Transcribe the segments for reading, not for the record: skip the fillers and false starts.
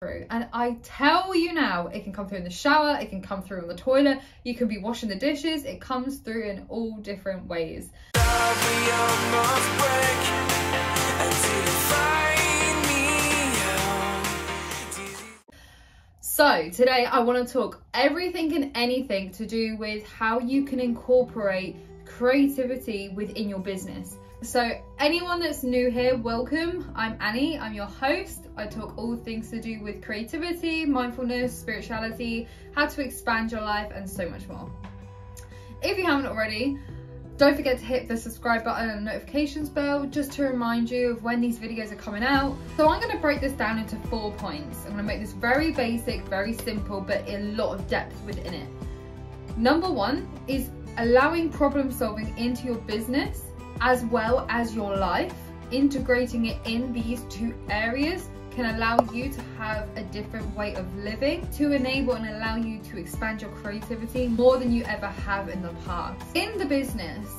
through. And I tell you now, it can come through in the shower, it can come through on the toilet, you can be washing the dishes, it comes through in all different ways. So today I want to talk everything and anything to do with how you can incorporate creativity within your business. So anyone that's new here, welcome. I'm Annie, I'm your host. I talk all things to do with creativity, mindfulness, spirituality, how to expand your life, and so much more. If you haven't already, don't forget to hit the subscribe button and notifications bell just to remind you of when these videos are coming out. So I'm going to break this down into 4 points. I'm going to make this very basic, very simple, but a lot of depth within it. Number 1 is allowing problem solving into your business as well as your life. Integrating it in these 2 areas can allow you to have a different way of living, to enable and allow you to expand your creativity more than you ever have in the past. In the business,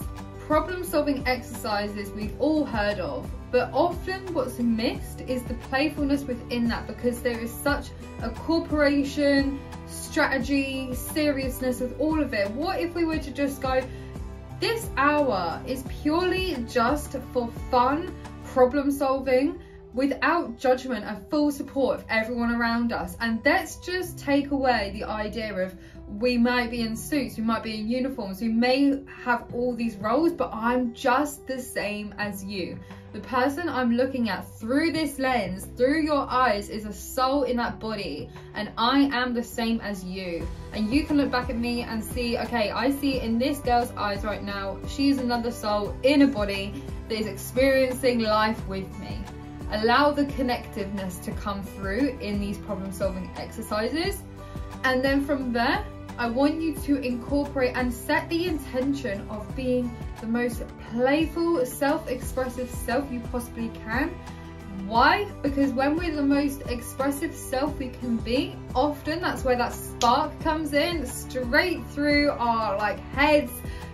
problem solving exercises we've all heard of, but often what's missed is the playfulness within that, because there is such a corporation, strategy, seriousness with all of it. What if we were to just go, this hour is purely just for fun, problem solving, without judgment and full support of everyone around us. And let's just take away the idea of we might be in suits, we might be in uniforms, we may have all these roles, but I'm just the same as you. The person I'm looking at through this lens, through your eyes, is a soul in that body, and I am the same as you. And you can look back at me and see, okay, I see in this girl's eyes right now, she's another soul in a body that is experiencing life with me. Allow the connectiveness to come through in these problem solving exercises. And then from there, I want you to incorporate and set the intention of being the most playful, self-expressive self you possibly can. Why? Because when we're the most expressive self we can be, often that's where that spark comes in, straight through our heads,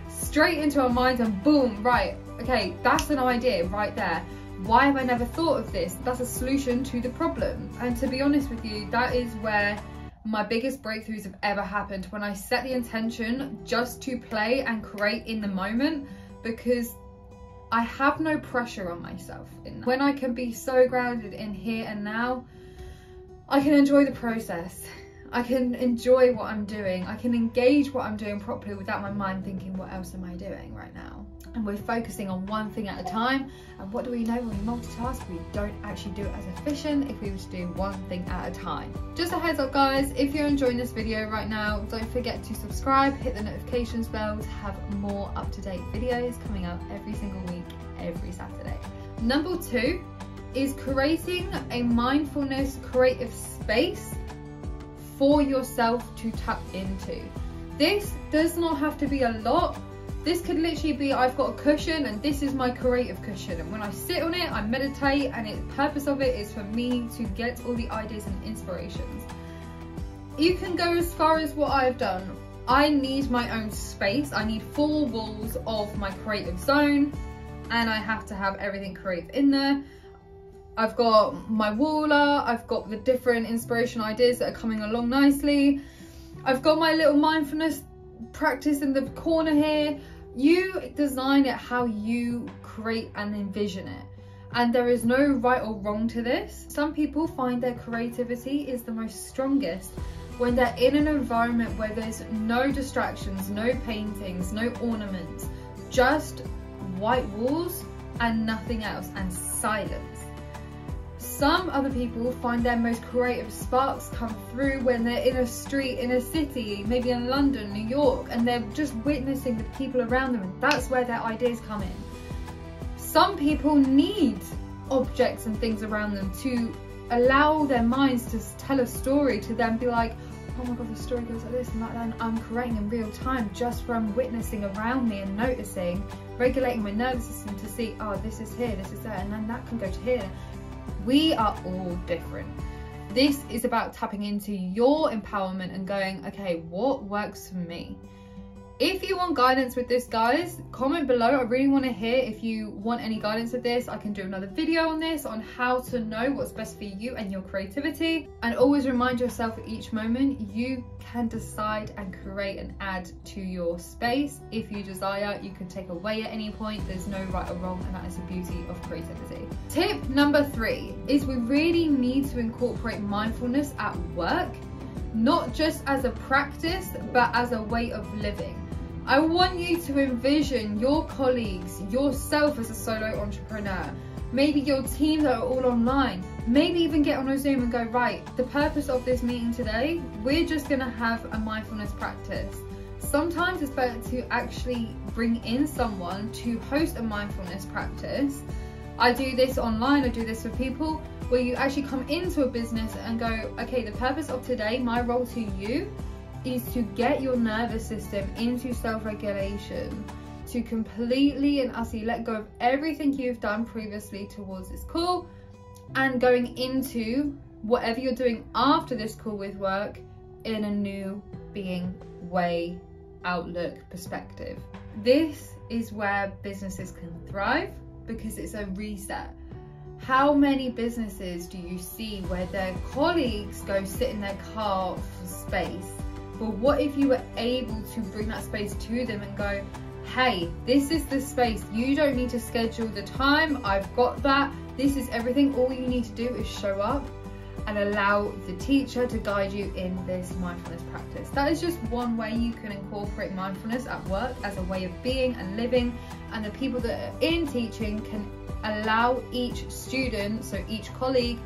straight into our minds, and boom, right, okay, that's an idea right there. Why have I never thought of this? That's a solution to the problem. And to be honest with you, that is where my biggest breakthroughs have ever happened, when I set the intention just to play and create in the moment, because I have no pressure on myself in that. When I can be so grounded in here and now, I can enjoy the process. I can enjoy what I'm doing. I can engage what I'm doing properly without my mind thinking, what else am I doing right now? And we're focusing on one thing at a time. And what do we know when we multitask? We don't actually do it as efficient if we were to do one thing at a time. Just a heads up guys, if you're enjoying this video right now, don't forget to subscribe, hit the notifications bell to have more up-to-date videos coming out every single week, every Saturday. Number 2 is creating a mindfulness creative space for yourself to tap into. This does not have to be a lot. This could literally be, I've got a cushion and this is my creative cushion, and when I sit on it I meditate, and the purpose of it is for me to get all the ideas and inspirations. You can go as far as what I've done. I need my own space. I need 4 walls of my creative zone, and I have to have everything creative in there. I've got my wall art, I've got the different inspirational ideas that are coming along nicely. I've got my little mindfulness practice in the corner here. You design it how you create and envision it. And there is no right or wrong to this. Some people find their creativity is the most strongest when they're in an environment where there's no distractions, no paintings, no ornaments, just white walls and nothing else, and silence. Some other people find their most creative sparks come through when they're in a street, in a city, maybe in London, New York, and they're just witnessing the people around them, and that's where their ideas come in. Some people need objects and things around them to allow their minds to tell a story, to then be like, oh my god, the story goes like this and like that, and I'm creating in real time just from witnessing around me and noticing, regulating my nervous system to see, oh, this is here, this is there, and then that can go to here. We are all different. This is about tapping into your empowerment and going, okay, what works for me? If you want guidance with this, guys, comment below. I really want to hear if you want any guidance with this. I can do another video on this, on how to know what's best for you and your creativity. And always remind yourself at each moment, you can decide and create and add to your space. If you desire, you can take away at any point. There's no right or wrong, and that is the beauty of creativity. Tip number 3 is we really need to incorporate mindfulness at work, not just as a practice, but as a way of living. I want you to envision your colleagues, yourself as a solo entrepreneur, maybe your team that are all online, maybe even get on a Zoom and go, right, the purpose of this meeting today, we're just gonna have a mindfulness practice. Sometimes it's better to actually bring in someone to host a mindfulness practice. I do this online, I do this for people, where you actually come into a business and go, okay, the purpose of today, my role to you, is to get your nervous system into self-regulation, to completely and utterly let go of everything you've done previously towards this call, and going into whatever you're doing after this call with work in a new being, way, outlook, perspective. This is where businesses can thrive, because it's a reset. How many businesses do you see where their colleagues go sit in their car for space? But what if you were able to bring that space to them and go, hey, this is the space. You don't need to schedule the time. I've got that. This is everything. All you need to do is show up and allow the teacher to guide you in this mindfulness practice. That is just one way you can incorporate mindfulness at work as a way of being and living. And the people that are in teaching can allow each student, so each colleague,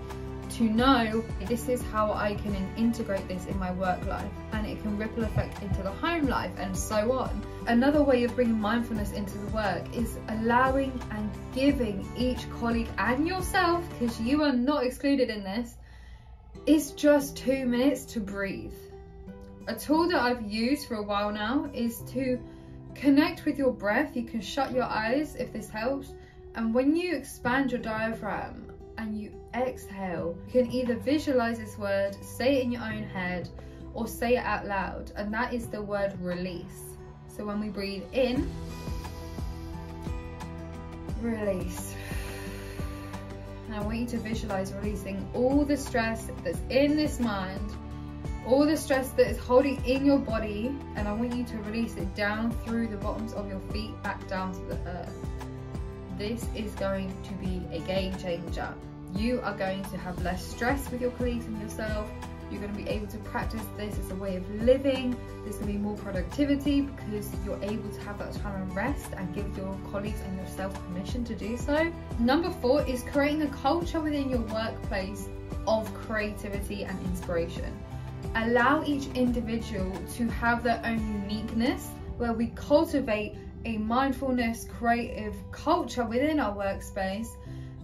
to know this is how I can integrate this in my work life, and it can ripple effect into the home life and so on. Another way of bringing mindfulness into the work is allowing and giving each colleague and yourself, because you are not excluded in this, is just 2 minutes to breathe. A tool that I've used for a while now is to connect with your breath. You can shut your eyes if this helps, and when you expand your diaphragm and you exhale, you can either visualize this word, say it in your own head, or say it out loud, and that is the word release. So when we breathe in, release. And I want you to visualize releasing all the stress that's in this mind, all the stress that is holding in your body, and I want you to release it down through the bottoms of your feet back down to the earth. This is going to be a game changer. You are going to have less stress with your colleagues and yourself. You're going to be able to practice this as a way of living. There's going to be more productivity because you're able to have that time and rest and give your colleagues and yourself permission to do so. Number 4 is creating a culture within your workplace of creativity and inspiration. Allow each individual to have their own uniqueness, where we cultivate a mindfulness creative culture within our workspace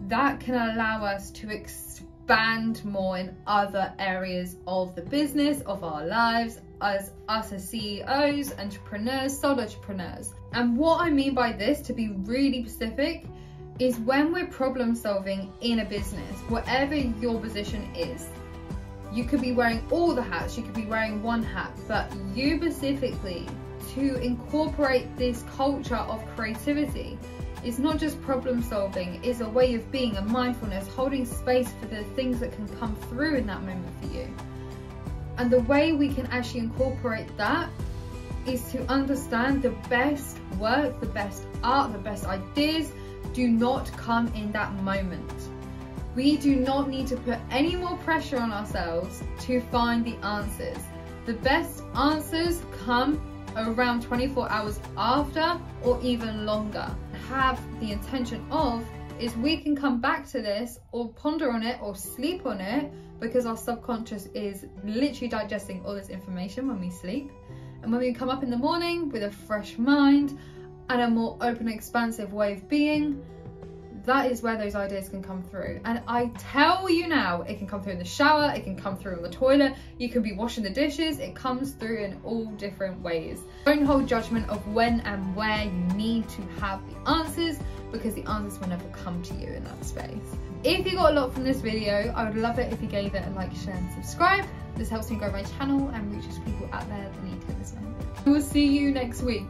that can allow us to expand more in other areas of the business, of our lives, as us as CEOs, entrepreneurs, solo entrepreneurs. And what I mean by this, to be really specific, is when we're problem solving in a business, whatever your position is, you could be wearing all the hats, you could be wearing one hat, but you specifically to incorporate this culture of creativity. It's not just problem solving, it's a way of being, a mindfulness, holding space for the things that can come through in that moment for you. And the way we can actually incorporate that is to understand the best work, the best art, the best ideas do not come in that moment. We do not need to put any more pressure on ourselves to find the answers. The best answers come around 24 hours after, or even longer. Have the intention of is we can come back to this or ponder on it or sleep on it, because our subconscious is literally digesting all this information when we sleep. And when we come up in the morning with a fresh mind and a more open, expansive way of being, that is where those ideas can come through. And I tell you now, it can come through in the shower, it can come through in the toilet, you can be washing the dishes, it comes through in all different ways. Don't hold judgment of when and where you need to have the answers, because the answers will never come to you in that space. If you got a lot from this video, I would love it if you gave it a like, share and subscribe. This helps me grow my channel and reaches people out there that need to hear this message. We'll see you next week.